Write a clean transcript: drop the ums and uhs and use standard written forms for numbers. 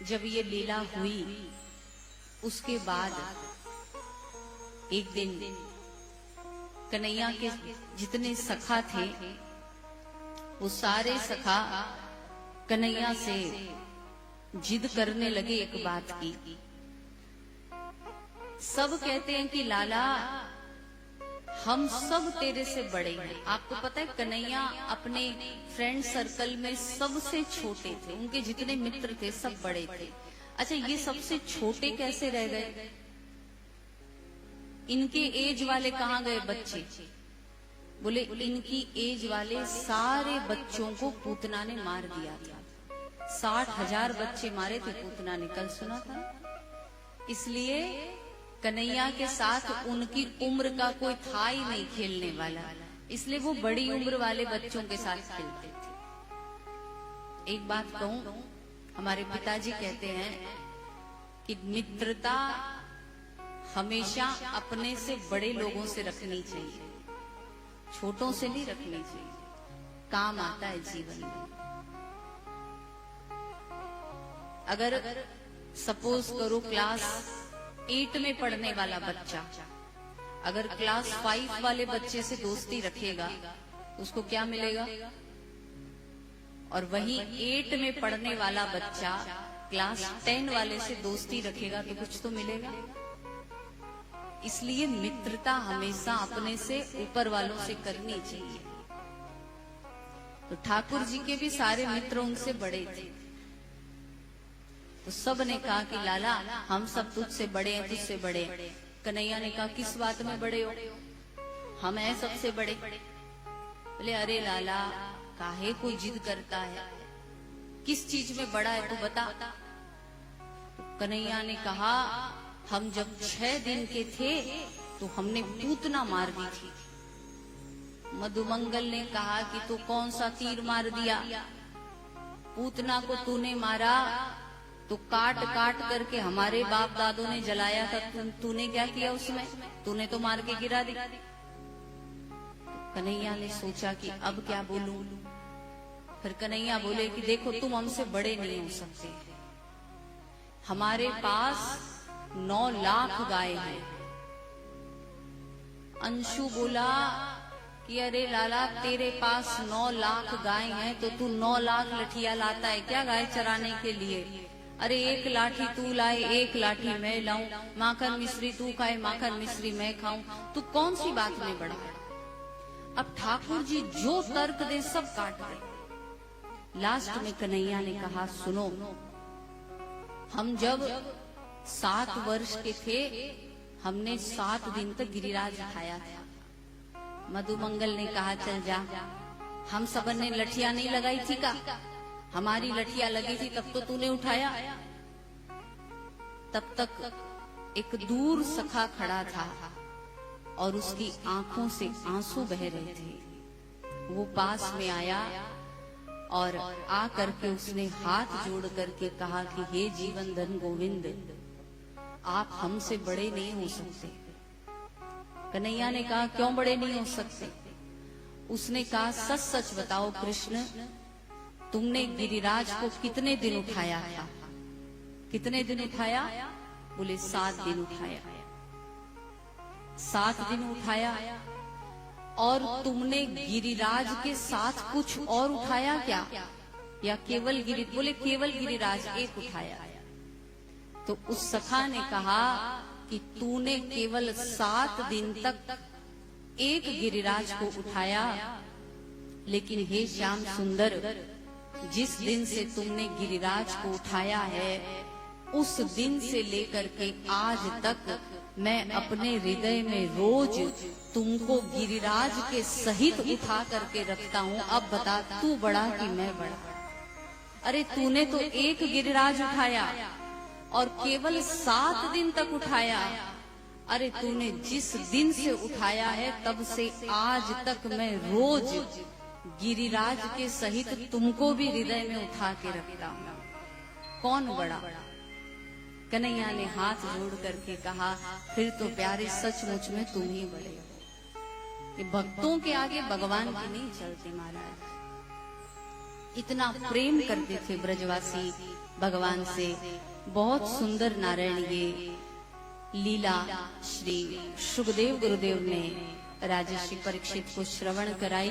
जब ये लीला हुई उसके बाद एक दिन कन्हैया के जितने सखा थे वो सारे सखा कन्हैया से जिद करने लगे एक बात की। सब कहते हैं कि लाला हम सब तेरे से बड़े हैं। आपको पता है कन्हैया अपने फ्रेंड सर्कल में सबसे छोटे थे, उनके जितने मित्र थे सब बड़े थे। अच्छा, ये सबसे छोटे कैसे रह गए? इनके एज वाले कहाँ गए बच्चे? बोले इनकी एज वाले सारे बच्चों को पूतना ने मार दिया था। 60,000 बच्चे मारे थे पूतना ने, कल सुना था। इसलिए कन्हैया के साथ उनकी उम्र का कोई था ही नहीं खेलने वाला, इसलिए वो बड़ी उम्र वाले बच्चों के साथ खेलते थे। एक बात कहूं, हमारे पिताजी कहते हैं कि मित्रता हमेशा अपने से बड़े लोगों से रखनी चाहिए, छोटों से नहीं रखनी चाहिए, काम आता है जीवन में। अगर सपोज करो क्लास 8 में पढ़ने वाला बच्चा अगर क्लास 5 वाले बच्चे से दोस्ती रखेगा उसको क्या मिलेगा? और वहीं 8 में पढ़ने वाला बच्चा क्लास 10 वाले से दोस्ती रखेगा तो कुछ तो मिलेगा। इसलिए मित्रता हमेशा अपने से ऊपर वालों से करनी चाहिए। तो ठाकुर जी के भी सारे मित्र उनसे बड़े थे, तो सब ने कहा कि लाला हम सब तुझसे बड़े हैं, तुझसे बड़े हैं। कन्हैया ने कहा किस बात में बड़े हो? हम हैं सबसे बड़े। बोले अरे लाला काहे कोई जिद करता है, किस चीज में बड़ा है तू बता। कन्हैया ने कहा हम जब 6 दिन के थे तो हमने पूतना मार दी थी। मधुमंगल ने कहा कि तू कौन सा तीर मार दिया? पूतना को तूने मारा तो काट काट करके हमारे बाप दादों ने जलाया था, तूने क्या किया उसमें? तूने तो मार के गिरा दी। कन्हैया ने सोचा कि अब क्या बोलूं। फिर कन्हैया बोले कि देखो तुम हमसे बड़े नहीं हो सकते, हमारे पास 9 लाख गाय हैं। अंशु बोला कि अरे लाला तेरे पास 9 लाख गाय हैं तो तू 9 लाख लठिया लाता है क्या गाय चराने के लिए? अरे एक लाठी तू लाए, एक लाठी मैं लाऊं, माखन मिश्री तू खाए, माखन मिश्री मैं खाऊं, तू कौन सी बात में बड़ा है? अब ठाकुर जी जो तर्क दे सब काट गए। लास्ट में कन्हैया ने कहा सुनो, हम जब 7 वर्ष के थे हमने 7 दिन तक गिरिराज उठाया था। मधुमंगल ने कहा चल जा, हम सबन ने लठिया नहीं लगाई थी का? हमारी लठिया लगी थी तब तो तूने उठाया। तब तक एक दूर सखा खड़ा था और उसकी आंखों से आंसू बह रहे थे। वो पास में आया और आ करके उसने हाथ जोड़ करके कहा कि हे जीवन धन गोविंद, आप हमसे बड़े नहीं हो सकते। कन्हैया ने कहा क्यों बड़े नहीं हो सकते? उसने कहा सच सच बताओ कृष्ण, तुमने गिरिराज को कितने दिन उठाया था? कितने दिन उठाया? बोले 7 दिन उठाया। 7 दिन उठाया। और तुमने गिरिराज के साथ कुछ और उठाया क्या या केवल बोले केवल गिरिराज एक उठाया। तो उस सखा ने कहा कि तूने केवल 7 दिन तक एक गिरिराज को उठाया, लेकिन हे श्याम सुंदर, जिस दिन से तुमने गिरिराज को उठाया है उस दिन से लेकर के आज तक मैं अपने हृदय में रोज तुमको गिरिराज के सहित उठा करके रखता हूँ। अब बता तू बड़ा कि मैं बड़ा? अरे तूने तो एक गिरिराज उठाया और केवल 7 दिन तक उठाया। अरे तूने जिस दिन से उठाया है तब से आज तक मैं रोज गिरिराज के सहित तुमको भी हृदय में उठा के रखता हूँ, कौन बड़ा? कन्हैया ने हाथ जोड़ करके कहा फिर तो प्यारे सचमुच में तुम ही बड़े हो। कि भक्तों के आगे भगवान की नहीं चलते महाराज। इतना प्रेम करते थे ब्रजवासी भगवान से बहुत सुंदर नारायण ये लीला श्री सुखदेव गुरुदेव ने राजर्षि परीक्षित को श्रवण कराई।